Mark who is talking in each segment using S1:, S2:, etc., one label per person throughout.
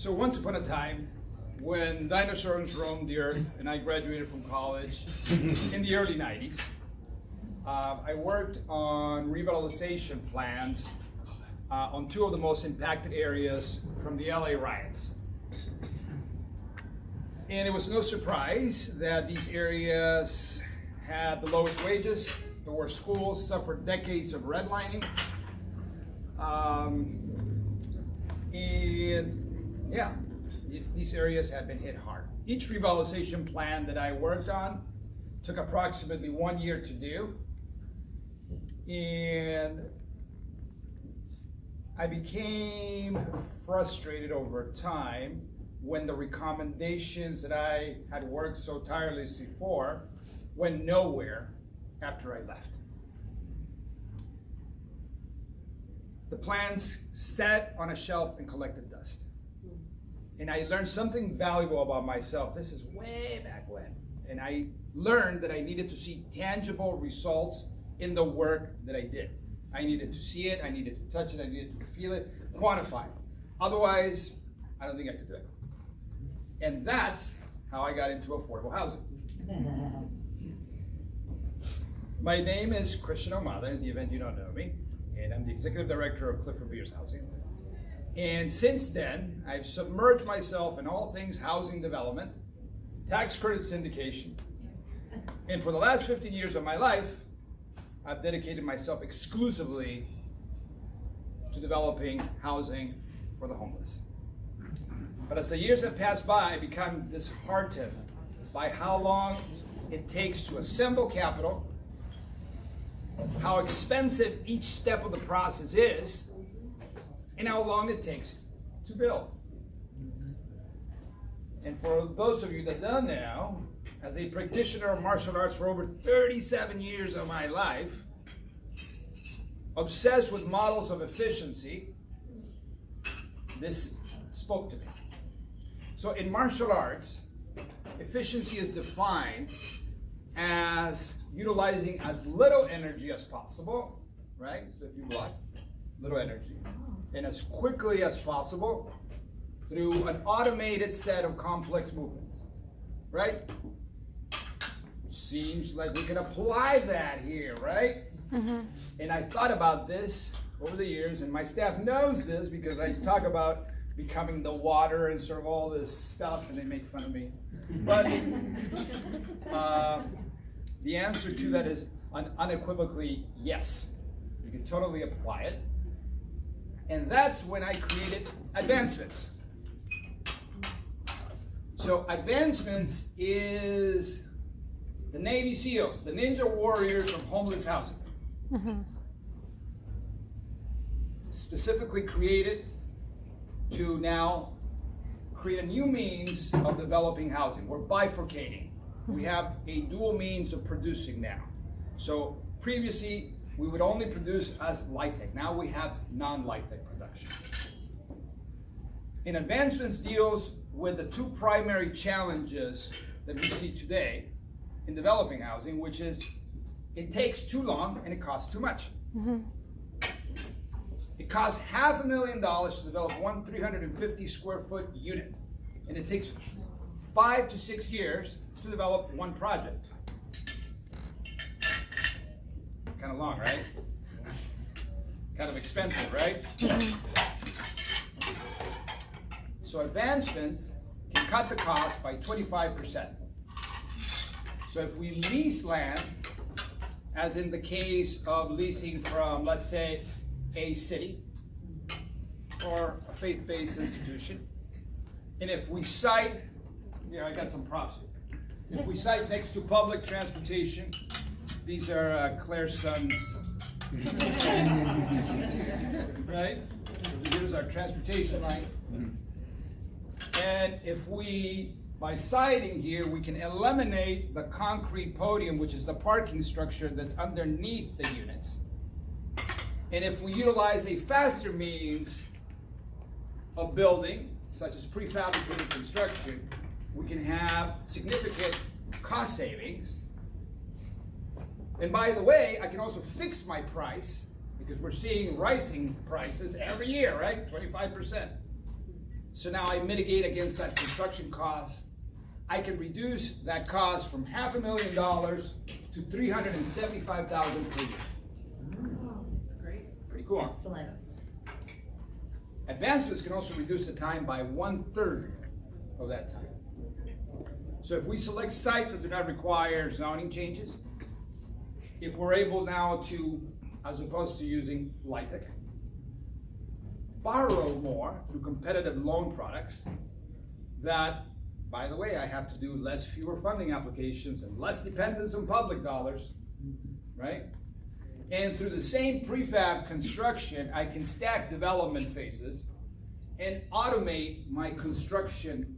S1: So once upon a time, when dinosaurs roamed the earth and I graduated from college in the early 90s, I worked on revitalization plans on two of the most impacted areas from the LA riots. And it was no surprise that these areas had the lowest wages, the worst schools, suffered decades of redlining. And yeah, these areas have been hit hard. Each revitalization plan that I worked on took approximately 1 year to do. And I became frustrated over time when the recommendations that I had worked so tirelessly for went nowhere after I left. The plans sat on a shelf and collected dust. And I learned something valuable about myself. This is way back when. And I learned that I needed to see tangible results in the work that I did. I needed to see it, I needed to touch it, I needed to feel it, quantify it. Otherwise, I don't think I could do it. And that's how I got into affordable housing. My name is Cristian Ahumada, in the event you don't know me, and I'm the executive director of Clifford Housing. And since then, I've submerged myself in all things housing development, tax credit syndication, and for the last 15 years of my life, I've dedicated myself exclusively to developing housing for the homeless. But as the years have passed by, I've become disheartened by how long it takes to assemble capital, how expensive each step of the process is, and how long it takes to build. And for those of you that don't know, as a practitioner of martial arts for over 37 years of my life, obsessed with models of efficiency, this spoke to me. So in martial arts, efficiency is defined as utilizing as little energy as possible, right? So if you block, little energy. And as quickly as possible through an automated set of complex movements, right? Seems like we can apply that here, right? Mm-hmm. And I thought about this over the years, and my staff knows this because I talk about becoming the water and sort of all this stuff, and they make fun of me. But the answer to that is unequivocally yes. You can totally apply it. And that's when I created Advancements. So Advancements is the Navy SEALs, the Ninja Warriors of homeless housing. Mm-hmm. Specifically created to now create a new means of developing housing. We're bifurcating. We have a dual means of producing now. So previously, we would only produce as light tech. Now we have non-light tech production. And Advancements deals with the two primary challenges that we see today in developing housing, which is it takes too long and it costs too much. Mm-hmm. It costs $500,000 to develop one 350 square foot unit. And it takes 5 to 6 years to develop one project. Kind of long, right? Kind of expensive, right? So Advancements can cut the cost by 25%. So if we lease land, as in the case of leasing from, let's say, a city or a faith-based institution, and if we site, I got some props here. If we site next to public transportation, these are Claire's sons, right? So here's our transportation line. And if we, by siting here, we can eliminate the concrete podium, which is the parking structure that's underneath the units. And if we utilize a faster means of building, such as prefabricated construction, we can have significant cost savings. And by the way, I can also fix my price because we're seeing rising prices every year, right? 25%. So now I mitigate against that construction cost. I can reduce that cost from $500,000 to $375,000 per year.
S2: That's great.
S1: Pretty cool.
S2: Excellent.
S1: Advancements can also reduce the time by 1/3 of that time. So if we select sites that do not require zoning changes, if we're able now to, as opposed to using LIHTC, borrow more through competitive loan products that, by the way, I have to do fewer funding applications and less dependence on public dollars, right? And through the same prefab construction, I can stack development phases and automate my construction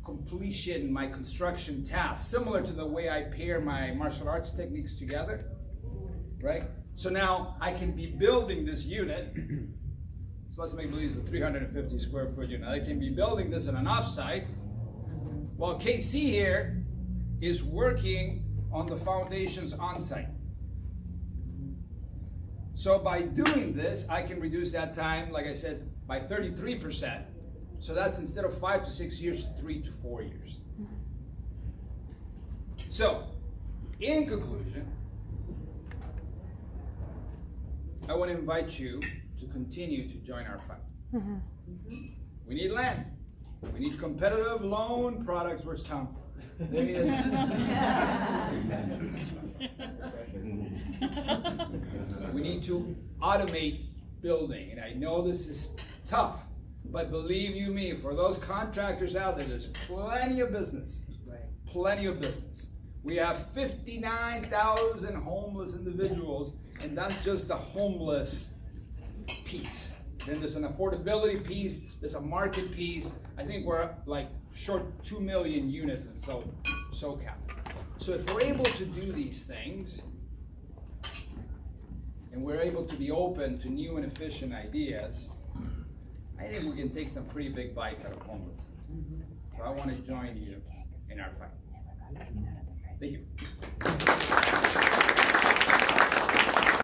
S1: completion, my construction tasks, similar to the way I pair my martial arts techniques together, right? So now I can be building this unit. So let's make believe it's a 350 square foot unit. I can be building this in an offsite, while KC here is working on the foundations on site. So by doing this, I can reduce that time, like I said, by 33%. So that's instead of 5 to 6 years, 3 to 4 years. So, in conclusion, I want to invite you to continue to join our fight. We need land. We need competitive loan products. Where's Tom? There he is. We need to automate building, and I know this is tough, but believe you me, for those contractors out there, there's plenty of business. Plenty of business. We have 59,000 homeless individuals, and that's just the homeless piece. Then there's an affordability piece, there's a market piece. I think we're like short 2 million units in SoCal. So if we're able to do these things, and we're able to be open to new and efficient ideas, I think we can take some pretty big bites out of homelessness. So I want to join you in our fight. Thank you.